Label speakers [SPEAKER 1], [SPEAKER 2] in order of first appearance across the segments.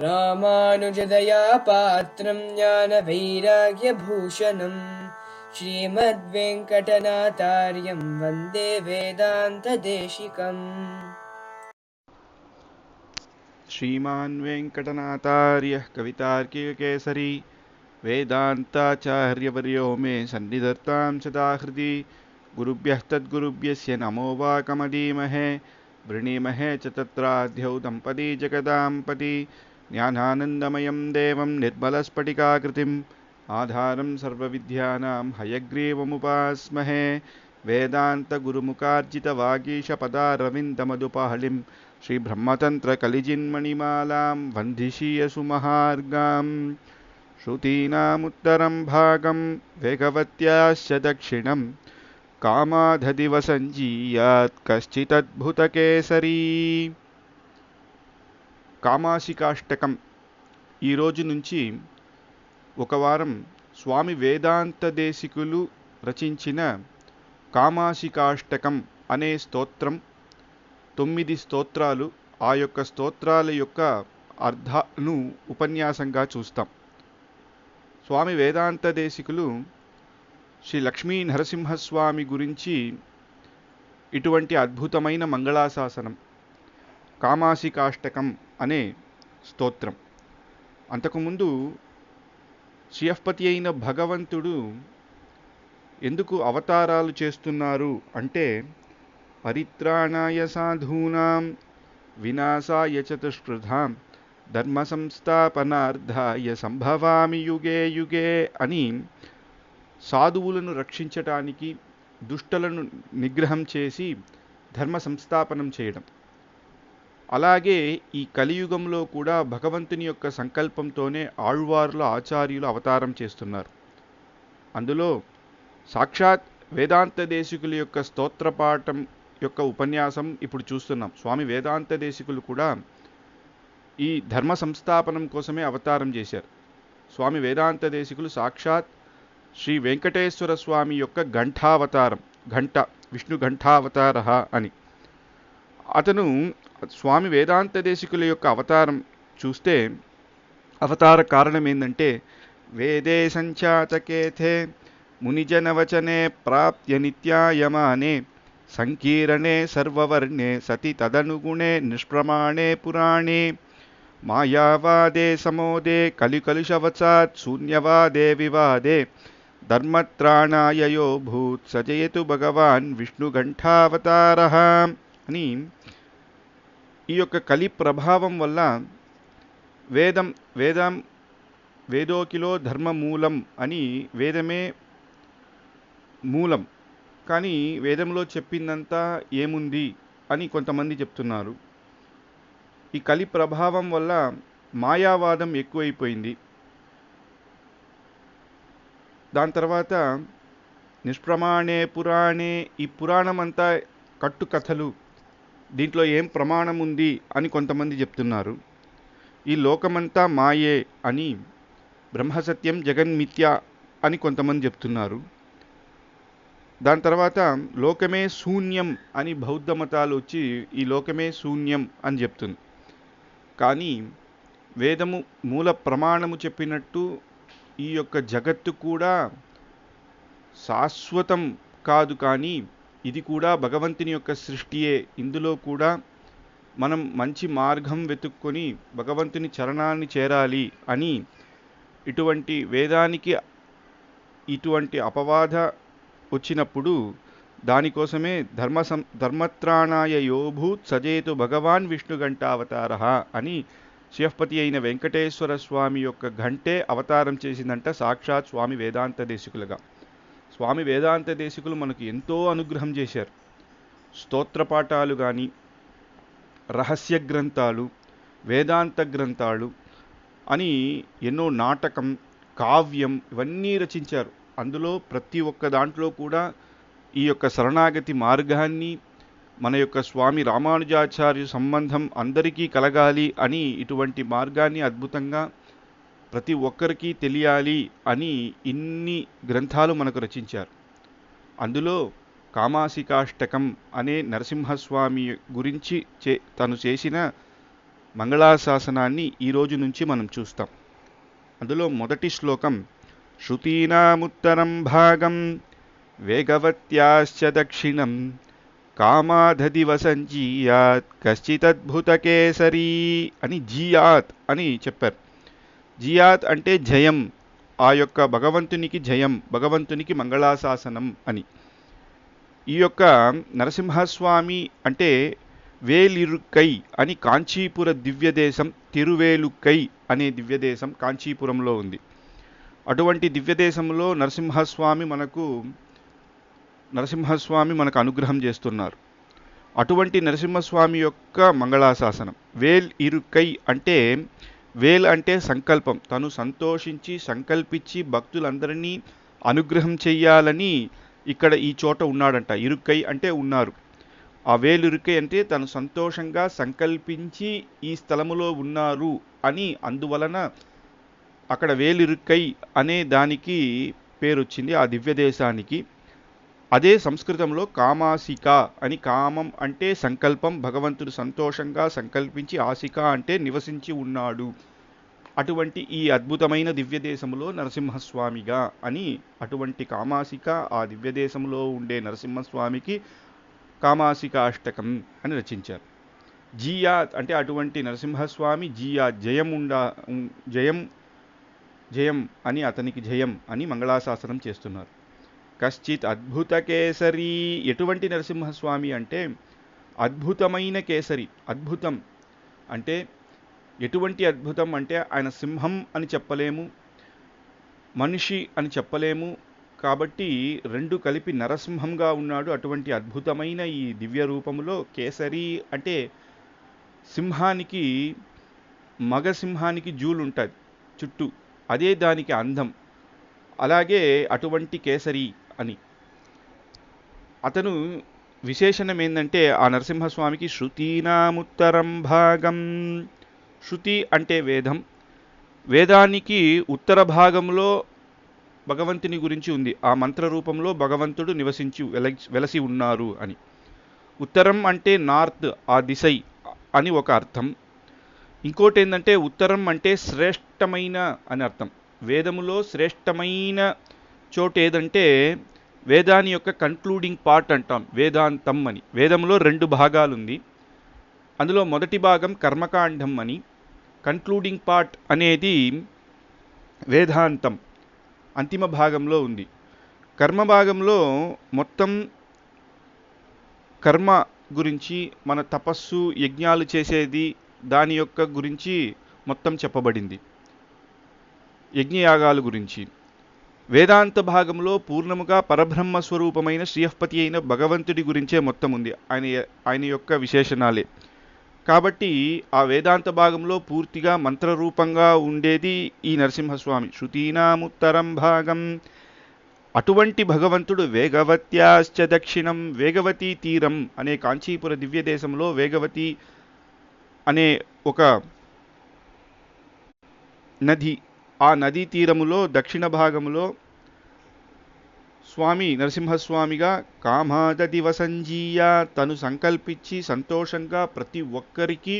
[SPEAKER 1] రామానుజదయా పాత్రం జ్ఞానవైరాగ్యభూషణం శ్రీమద్వేంకటనాథార్యం వందే వేదాంతదేశికం.
[SPEAKER 2] श्रीमान् वेङ्कटनाथार्यः कवितार्किककेसरी वेदान्ताचार्यवर्यो मे सन्निधत्तां सदा हृदि गुरुभ्यः तद्गुरुभ्यस्य नमो वाकमदीमहे वृणीमहे च तत्राद्यौ दम्पती जगदाम्पति ज्ञानानन्दमयं देवं निर्मलस्फटिकाकृतिम् आधारं सर्वविद्यानां हयग्रीवमुपास्महे वेदान्तगुरुमुखार्जितवागीशपदारविन्दमधुपहलिं श्रीब्रह्मतन्त्रकलिजिन्मणिमालां वन्दिशीयसुमहार्गां श्रुतीनामुत्तरं भागं वेगवत्याश्च दक्षिणं कामाधदिवसञ्जीयात् कश्चिदद्भुतकेसरी. కామాశికాష్టకం ఈ రోజు నుంచి ఒక వారం స్వామి వేదాంత దేశికులు రచించిన కామాశికాష్టకం అనే స్తోత్రం, 9 స్తోత్రాలు, ఆ యొక్క స్తోత్రాల యొక్క అర్థాలను ఉపన్యాసంగా చూస్తాం. స్వామి వేదాంత దేశికులు శ్రీ లక్ష్మీ నరసింహస్వామి గురించి ఇటువంటి అద్భుతమైన మంగళాశాసనం కామాశికాష్టకం అనే స్తోత్రం. అంతకుముందు శ్రీయపతి అయిన భగవంతుడు ఎందుకు అవతారాలు చేస్తున్నారు అంటే, పరిత్రాణాయ సాధూనాం వినాశాయ చతుష్కృధాం ధర్మ సంస్థాపనార్థాయ సంభవామి యుగే యుగే అని సాధువులను రక్షించటానికి, దుష్టలను నిగ్రహం చేసి ధర్మ సంస్థాపనం చేయడం. అలాగే ఈ కలియుగంలో కూడా భగవంతుని యొక్క సంకల్పంతోనే ఆళ్వార్ల ఆచార్యులు అవతారం చేస్తున్నారు. అందులో సాక్షాత్ వేదాంత దేశికుల యొక్క స్తోత్రపాఠం యొక్క ఉపన్యాసం ఇప్పుడు చూస్తున్నాం. స్వామి వేదాంత దేశికులు కూడా ఈ ధర్మ సంస్థాపనం కోసమే అవతారం చేశారు. స్వామి వేదాంత దేశికులు సాక్షాత్ శ్రీ వెంకటేశ్వర స్వామి యొక్క ఘంటావతారం, విష్ణు ఘంటావతార అని. అతను స్వామి వేదాంత దేశికుల యొక్క అవతారం చూస్తే, అవతార కారణం ఏంటంటే, వేదే సంచాతకేథే మునిజనవచనే ప్రాప్య నిత్యాయమానే సంకీర్ణే సర్వవర్ణే సతి తదనుగుణే నిష్ప్రమాణే పురాణే మాయావాదే సమోదే కలికలుషవచాత్ శూన్యవాదే వివాదే ధర్మత్రాణాయయో భూత్ సజయతు భగవాన్ విష్ణుఘంటావతారః అని. ఈ యొక్క కలి ప్రభావం వల్ల వేదోకిలో ధర్మ మూలం అని, వేదమే మూలం, కానీ వేదంలో చెప్పిందంతా ఏముంది అని కొంతమంది చెప్తున్నారు. ఈ కలి ప్రభావం వల్ల మాయావాదం ఎక్కువైపోయింది. దాని తర్వాత నిష్ప్రమాణే పురాణే, ఈ పురాణం అంతా కట్టుకథలు, దీంట్లో ఏం ప్రమాణం ఉంది అని కొంతమంది చెప్తున్నారు. ఈ లోకమంతా మాయే అని, బ్రహ్మసత్యం జగన్మిథ్య అని కొంతమంది చెప్తున్నారు. దాని తర్వాత లోకమే శూన్యం అని బౌద్ధ మతాలు వచ్చి ఈ లోకమే శూన్యం అని చెప్తుంది. కానీ వేదము మూల ప్రమాణము చెప్పినట్టు ఈ యొక్క జగత్తు కూడా శాశ్వతం కాదు, కానీ ఇది కూడా భగవంతుని యొక్క సృష్టియే. ఇందులో కూడా మనం మంచి మార్గం వెతుక్కొని భగవంతుని చరణాన్ని చేరాలి అని, ఇటువంటి వేదానికి ఇటువంటి అపవాద వచ్చినప్పుడు దానికోసమే ధర్మత్రాణాయ యోభూత్ సజేతు భగవాన్ విష్ణుఘంటావతారః అని శ్రీయపతి అయిన వెంకటేశ్వర స్వామి యొక్క ఘంటే అవతారం చేసిందంట సాక్షాత్ స్వామి వేదాంత దేశికులుగా. స్వామి వేదాంత దేశికులు మనకు ఎంతో అనుగ్రహం చేశారు. స్తోత్రపాఠాలు కానీ, రహస్య గ్రంథాలు, వేదాంత గ్రంథాలు అని ఎన్నో నాటకం, కావ్యం ఇవన్నీ రచించారు. అందులో ప్రతి ఒక్క దాంట్లో కూడా ఈ యొక్క శరణాగతి మార్గాన్ని, మన యొక్క స్వామి రామానుజాచార్య సంబంధం అందరికీ కలగాలి అని ఇటువంటి మార్గాన్ని అద్భుతంగా ప్రతి ఒక్కరికి తెలియాలి అని ఇన్ని గ్రంథాలు మనకు రచించారు. అందులో కామాశికాష్టకం అనే నరసింహస్వామి గురించి తను చేసిన మంగళాశాసనాన్ని ఈ రోజు నుంచి మనం చూస్తాం. అందులో మొదటి శ్లోకం శృతీనాముత్తరం భాగం వేగవత్యాశ్చ దక్షిణం కామాధదివ సంజీయాత్ కశ్చిదద్భుతకేసరీ అని జీయాత్ అని చెప్పారు. జీయాత్ అంటే జయం, ఆ యొక్క భగవంతునికి జయం, భగవంతునికి మంగళాశాసనం అని. ఈ యొక్క నరసింహస్వామి అంటే వేలిరుక్కై అని కాంచీపుర దివ్యదేశం, తిరువేలుక్కై అనే దివ్యదేశం కాంచీపురంలో ఉంది. అటువంటి దివ్యదేశంలో నరసింహస్వామి మనకు అనుగ్రహం చేస్తున్నారు. అటువంటి నరసింహస్వామి యొక్క మంగళాశాసనం వేల్ ఇరుక్కై అంటే, వేల్ అంటే సంకల్పం, తను సంతోషించి సంకల్పించి భక్తులందరినీ అనుగ్రహం చెయ్యాలని ఇక్కడ ఈ చోట ఉన్నాడంట. ఇరుక్కై అంటే ఉన్నారు. ఆ వేలిరుక్కై అంటే తను సంతోషంగా సంకల్పించి ఈ స్థలములో ఉన్నారు అని, అందువలన అక్కడ వేలిరుక్కై అనే దానికి పేరొచ్చింది ఆ దివ్యదేశానికి. అదే సంస్కృతంలో కామాసిక అని, కామం అంటే సంకల్పం, భగవంతుడు సంతోషంగా సంకల్పించి, ఆసిక అంటే నివసించి ఉన్నాడు. అటువంటి ఈ అద్భుతమైన దివ్యదేశంలో నరసింహస్వామిగా అని, అటువంటి కామాసిక ఆ దివ్యదేశంలో ఉండే నరసింహస్వామికి కామాసిక అష్టకం అని రచించారు. జీయాత్ అంటే అటువంటి నరసింహస్వామి జీయాత్ జయం అని, అతనికి జయం అని మంగళాశాసనం చేస్తున్నారు. కశ్చిత్ అద్భుత కేసరి, ఎటువంటి నరసింహస్వామి అంటే అద్భుతమైన కేసరి. అద్భుతం అంటే ఎటువంటి అద్భుతం అంటే ఆయన సింహం అని చెప్పలేము, మనిషి అని చెప్పలేము, కాబట్టి రెండు కలిపి నరసింహంగా ఉన్నాడు. అటువంటి అద్భుతమైన ఈ దివ్య రూపములో కేసరి అంటే సింహానికి, మగ సింహానికి జూలుంటుంది చుట్టూ, అదే దానికి అందం. అలాగే అటువంటి కేసరి అని. అతను విశేషణం ఏంటంటే ఆ నరసింహస్వామికి శృతీనాముత్తరం భాగం. శృతి అంటే వేదం, వేదానికి ఉత్తర భాగంలో భగవంతుని గురించి ఉంది. ఆ మంత్ర రూపంలో భగవంతుడు నివసించి వెలసి ఉన్నారు అని. ఉత్తరం అంటే నార్త్, ఆ దిశై అని ఒక అర్థం. ఇంకోటి ఏంటంటే ఉత్తరం అంటే శ్రేష్టమైన అని అర్థం. వేదములో శ్రేష్టమైన చోటు ఏదంటే వేదాని యొక్క కన్క్లూడింగ్ పార్ట్ అంటాం, వేదాంతం అని. వేదంలో 2 భాగాలు ఉంది. అందులో మొదటి భాగం కర్మకాండం అని, కన్క్లూడింగ్ పార్ట్ అనేది వేదాంతం అంతిమ భాగంలో ఉంది. కర్మ భాగంలో మొత్తం కర్మ గురించి, మన తపస్సు యజ్ఞాలు చేసేది దాని యొక్క గురించి మొత్తం చెప్పబడింది, యజ్ఞయాగాల గురించి. వేదాంత భాగంలో పూర్ణముగా పరబ్రహ్మ స్వరూపమైన శ్రీహపతి అయిన భగవంతుడి గురించే మొత్తం ఉంది, ఆయన యొక్క విశేషణాలే. కాబట్టి ఆ వేదాంత భాగంలో పూర్తిగా మంత్రరూపంగా ఉండేది ఈ నరసింహస్వామి. శృతీనాముత్తరం భాగం. అటువంటి భగవంతుడు వేగవత్యాశ్చ దక్షిణం, వేగవతి తీరం అనే కాంచీపుర దివ్యదేశంలో వేగవతి అనే ఒక నది, ఆ నదీ తీరములో దక్షిణ భాగములో స్వామి నరసింహస్వామిగా కామాదదివ సంజీయ, తను సంకల్పించి సంతోషంగా ప్రతి ఒక్కరికి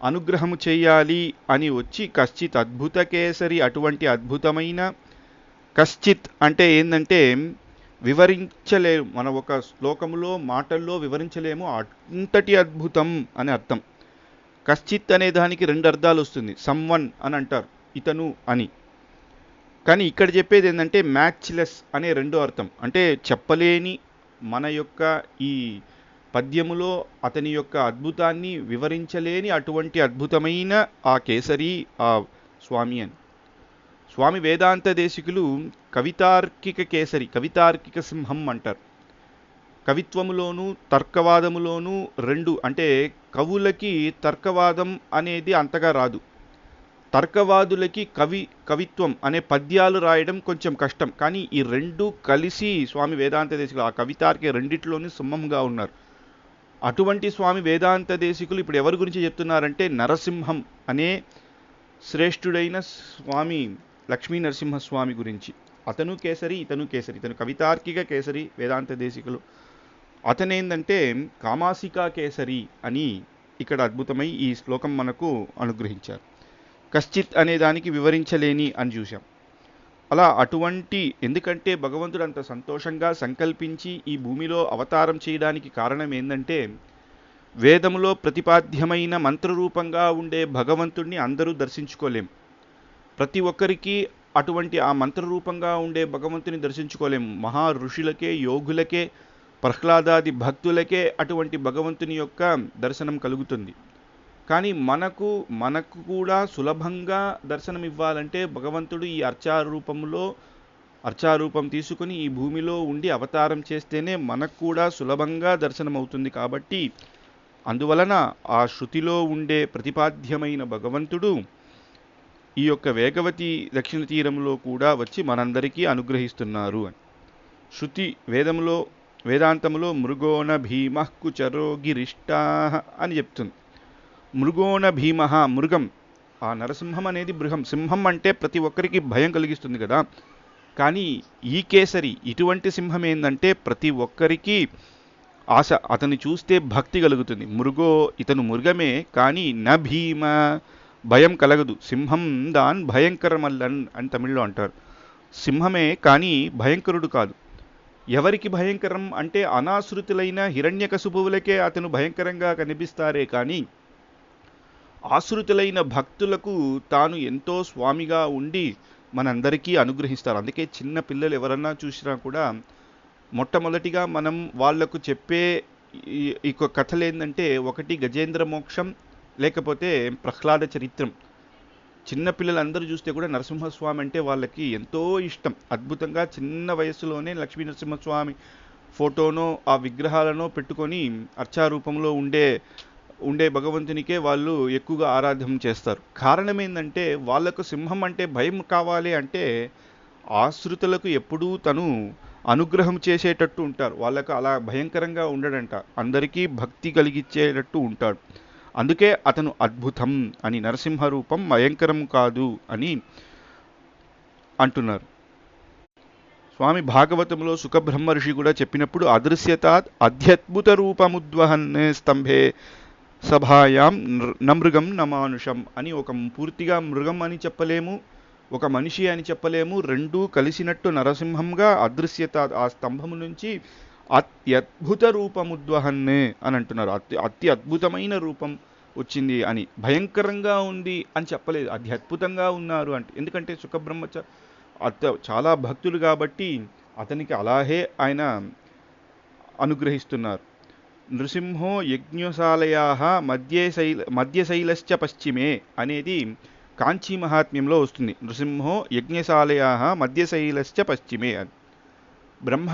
[SPEAKER 2] అనుగ్రహము చేయాలి అని వచ్చి కశ్చిత్ అద్భుత కేసరి, అటువంటి అద్భుతమైన, కశ్చిత్ అంటే ఏంటంటే వివరించలేము, మన ఒక శ్లోకములో మాటల్లో వివరించలేము, అంతటి అద్భుతం అని అర్థం. కశ్చిత్ అనే దానికి 2 అర్థాలు వస్తుంది. సమ్వన్ అని అంటారు, ఇతను అని. కానీ ఇక్కడ చెప్పేది ఏంటంటే మ్యాచ్లెస్ అనే 2వ అర్థం. అంటే చెప్పలేని, మన యొక్క ఈ పద్యములో అతని యొక్క అద్భుతాన్ని వివరించలేని అటువంటి అద్భుతమైన ఆ కేసరి ఆ స్వామి అని. స్వామి వేదాంత దేశికులు కవితార్కిక కేసరి, కవితార్కిక సింహం అంటారు. కవిత్వములోను తర్కవాదములోను 2, అంటే కవులకి తర్కవాదం అనేది అంతగా రాదు, తర్కవాదులకి కవిత్వం అనే పద్యాలు రాయడం కొంచెం కష్టం. కానీ ఈ 2 కలిసి స్వామి వేదాంత దేశికులు ఆ కవితార్కి రెండిట్లోనూ సింహంగా ఉన్నారు. అటువంటి స్వామి వేదాంత దేశికులు ఇప్పుడు ఎవరి గురించి చెప్తున్నారంటే నరసింహం అనే శ్రేష్ఠుడైన స్వామి లక్ష్మీ నరసింహస్వామి గురించి. అతను కేసరి, ఇతను కేసరి. ఇతను కవితార్కిక కేసరి వేదాంత దేశికులు. అతనేందంటే కామాసికా కేసరి అని ఇక్కడ అద్భుతమై ఈ శ్లోకం మనకు అనుగ్రహించారు. కశ్చిత్ అనే దానికి వివరించలేని అని చూశాం. అలా అటువంటి, ఎందుకంటే భగవంతుడు అంత సంతోషంగా సంకల్పించి ఈ భూమిలో అవతారం చేయడానికి కారణం ఏంటంటే, వేదములో ప్రతిపాద్యమైన మంత్రరూపంగా ఉండే భగవంతుడిని అందరూ దర్శించుకోలేం. ప్రతి ఒక్కరికి అటువంటి ఆ మంత్రరూపంగా ఉండే భగవంతుని దర్శించుకోలేం. మహా ఋషులకే, యోగులకే, ప్రహ్లాదాది భక్తులకే అటువంటి భగవంతుని యొక్క దర్శనం కలుగుతుంది. కానీ మనకు కూడా సులభంగా దర్శనం ఇవ్వాలంటే భగవంతుడు ఈ అర్చారూపం తీసుకుని ఈ భూమిలో ఉండి అవతారం చేస్తేనే మనకు కూడా సులభంగా దర్శనం అవుతుంది. కాబట్టి అందువలన ఆ శృతిలో ఉండే ప్రతిపాద్యమైన భగవంతుడు ఈ యొక్క వేగవతి దక్షిణ తీరంలో కూడా వచ్చి మనందరికీ అనుగ్రహిస్తున్నారు అని. శృతి వేదాంతంలో మృగోణ భీమ కుచరో గిరిష్టా అని చెప్తుంది. మృగోణ భీమ, మృగం, ఆ నరసింహం అనేది మృగం. సింహం అంటే ప్రతి ఒక్కరికి భయం కలిగిస్తుంది కదా. కానీ ఈ కేసరి ఇటువంటి సింహం ఏంటంటే ప్రతి ఒక్కరికి ఆశ, అతన్ని చూస్తే భక్తి కలుగుతుంది. ఇతను మృగమే కానీ న భీమ, భయం కలగదు. సింహం దాన్ భయంకరమల్లన్ అని తమిళ్లో అంటారు. సింహమే కానీ భయంకరుడు కాదు. ఎవరికి భయంకరం అంటే అనాశ్రుతులైన హిరణ్యకశిపువులకే అతను భయంకరంగా కనిపిస్తారే కానీ ఆశ్రుతులైన భక్తులకు తాను ఎంతో స్వామిగా ఉండి మనందరికీ అనుగ్రహిస్తారు. అందుకే చిన్న పిల్లలు ఎవరన్నా చూసినా కూడా మొట్టమొదటిగా మనం వాళ్లకు చెప్పే ఈ కథలు ఏంటంటే, ఒకటి గజేంద్ర మోక్షం, లేకపోతే ప్రహ్లాద చరిత్రం. చిన్నపిల్లలందరూ చూస్తే కూడా నరసింహస్వామి అంటే వాళ్ళకి ఎంతో ఇష్టం. అద్భుతంగా చిన్న వయస్సులోనే లక్ష్మీ నరసింహస్వామి ఫోటోనో ఆ విగ్రహాలనో పెట్టుకొని అర్చారూపంలో ఉండే భగవంతునికే వాళ్ళు ఎక్కువగా ఆరాధన చేస్తారు. కారణం ఏంటంటే వాళ్ళకు సింహం అంటే భయం కావాలి అంటే ఆశ్రితులకు ఎప్పుడూ తను అనుగ్రహం చేసేటట్టు ఉంటారు. వాళ్ళకు అలా భయంకరంగా ఉండడంట, అందరికీ భక్తి కలిగించేటట్టు ఉంటాడు. అందుకే అతను అద్భుతం అని, నరసింహ రూపం భయంకరం కాదు అని అంటున్నారు. స్వామి భాగవతంలో సుఖబ్రహ్మ ఋషి కూడా చెప్పినప్పుడు అదృశ్యతాత్ అధ్యద్భుత రూపముద్వహన్ స్తంభే సభాయాం నమృగం నమానుషం అని, ఒక పూర్తిగా మృగం అని చెప్పలేము, ఒక మనిషి అని చెప్పలేము, రెండూ కలిసినట్టు నరసింహంగా అదృశ్యత ఆ స్తంభము నుంచి అత్యద్భుత రూపముద్వహన్నే అని అంటున్నారు. అతి అద్భుతమైన రూపం వచ్చింది అని. భయంకరంగా ఉంది అని చెప్పలేదు, అత్యద్భుతంగా ఉన్నారు అంటే. ఎందుకంటే సుఖబ్రహ్మ చాలా భక్తులు కాబట్టి అతనికి అలాగే ఆయన అనుగ్రహిస్తున్నారు. నృసింహో యజ్ఞశాలయా మధ్యశైలశ్చ పశ్చిమే అనేది కాంచీ మహాత్మ్యంలో వస్తుంది. నృసింహో యజ్ఞశాలయా మధ్యశైలశ్చ పశ్చిమే అని. బ్రహ్మ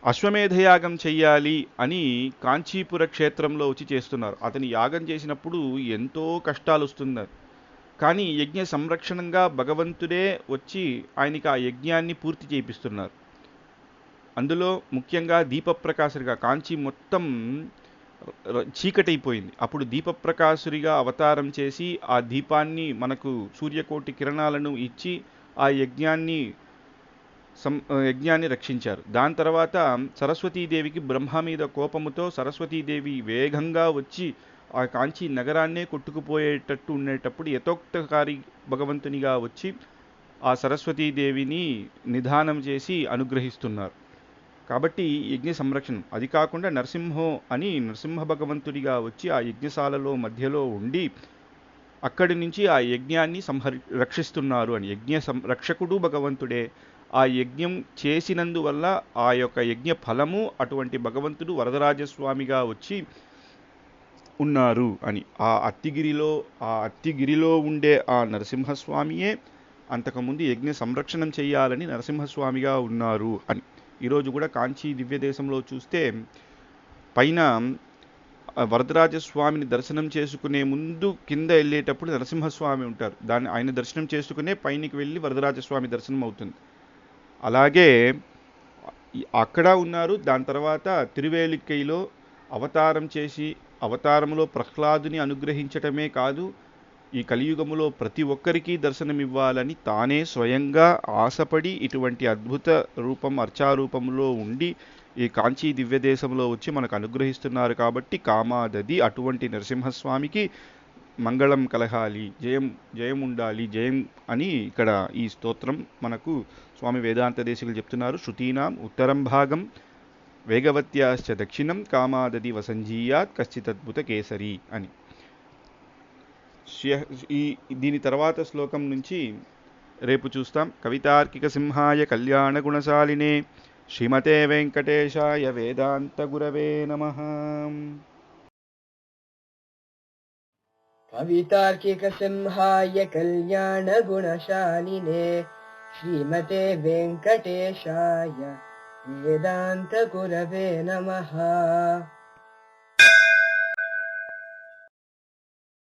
[SPEAKER 2] అశ్వమేధయాగం చెయ్యాలి అని కాంచీపుర క్షేత్రంలో వచ్చి చేస్తున్నారు. అతని యాగం చేసినప్పుడు ఎంతో కష్టాలు వస్తున్నారు. కానీ యజ్ఞ సంరక్షణంగా భగవంతుడే వచ్చి ఆయనకి ఆ యజ్ఞాన్ని పూర్తి చేయిస్తున్నారు. అందులో ముఖ్యంగా దీపప్రకాశుడిగా, కాంచీ మొత్తం చీకటైపోయింది. అప్పుడు దీపప్రకాశుడిగా అవతారం చేసి ఆ దీపాన్ని మనకు సూర్యకోటి కిరణాలను ఇచ్చి ఆ యజ్ఞాన్ని రక్షించారు. దాని తర్వాత సరస్వతీదేవికి బ్రహ్మ మీద కోపముతో సరస్వతీదేవి వేగంగా వచ్చి ఆ కాంచీ నగరాన్నే కొట్టుకుపోయేటట్టు ఉండేటప్పుడు యథోక్తకారి భగవంతునిగా వచ్చి ఆ సరస్వతీదేవిని నిధానం చేసి అనుగ్రహిస్తున్నారు. కాబట్టి యజ్ఞ సంరక్షణం. అది కాకుండా నరసింహ భగవంతుడిగా వచ్చి ఆ యజ్ఞశాలలో మధ్యలో ఉండి అక్కడి నుంచి ఆ యజ్ఞాన్ని రక్షిస్తున్నారు అని. యజ్ఞ సంరక్షకుడు భగవంతుడే. ఆ యజ్ఞం చేసినందువల్ల ఆ యొక్క యజ్ఞ ఫలము అటువంటి భగవంతుడు వరదరాజస్వామిగా వచ్చి ఉన్నారు అని. ఆ అత్తిగిరిలో ఉండే ఆ నరసింహస్వామియే అంతకుముందు యజ్ఞ సంరక్షణం చేయాలని నరసింహస్వామిగా ఉన్నారు అని. ఈరోజు కూడా కాంచీ దివ్యదేశంలో చూస్తే పైన వరదరాజస్వామిని దర్శనం చేసుకునే ముందు కింద వెళ్ళేటప్పుడు నరసింహస్వామి ఉంటారు. ఆయన దర్శనం చేసుకునే పైనకి వెళ్ళి వరదరాజస్వామి దర్శనం అవుతుంది. అలాగే అక్కడ ఉన్నారు. దాని తర్వాత తిరువేలిక్కైలో అవతారం చేసి అవతారంలో ప్రహ్లాదుని అనుగ్రహించటమే కాదు, ఈ కలియుగములో ప్రతి ఒక్కరికి దర్శనమివ్వాలని తానే స్వయంగా ఆశపడి ఇటువంటి అద్భుత రూపం అర్చారూపంలో ఉండి ఈ కాంచీ దివ్య దేశంలో వచ్చి మనకు అనుగ్రహిస్తున్నారు కాబట్టి కామాదది అటువంటి నరసింహస్వామికి మంగళం కలగాలి, జయం జయం ఉండాలి, జయం అని ఇక్కడ ఈ స్తోత్రం మనకు స్వామి వేదాంత దేశికులు చెప్తున్నారు. శృతీనాం ఉత్తరం భాగం వేగవత్యాశ్చ దక్షిణం కామాదది వసంజీయాత్ కశ్చిదద్భుత కేసరి అని. దీని తర్వాత శ్లోకం నుంచి రేపు చూస్తాం. కవితార్కిక సింహాయ కళ్యాణ గుణశాలినే శ్రీమతే వెంకటేశాయ వేదాంత గురవే నమః.
[SPEAKER 1] కవితార్కిక సింహాయ కళ్యాణ గుణశాలినే శ్రీమతే వెంకటేశాయ వేదాంత గురవే నమః.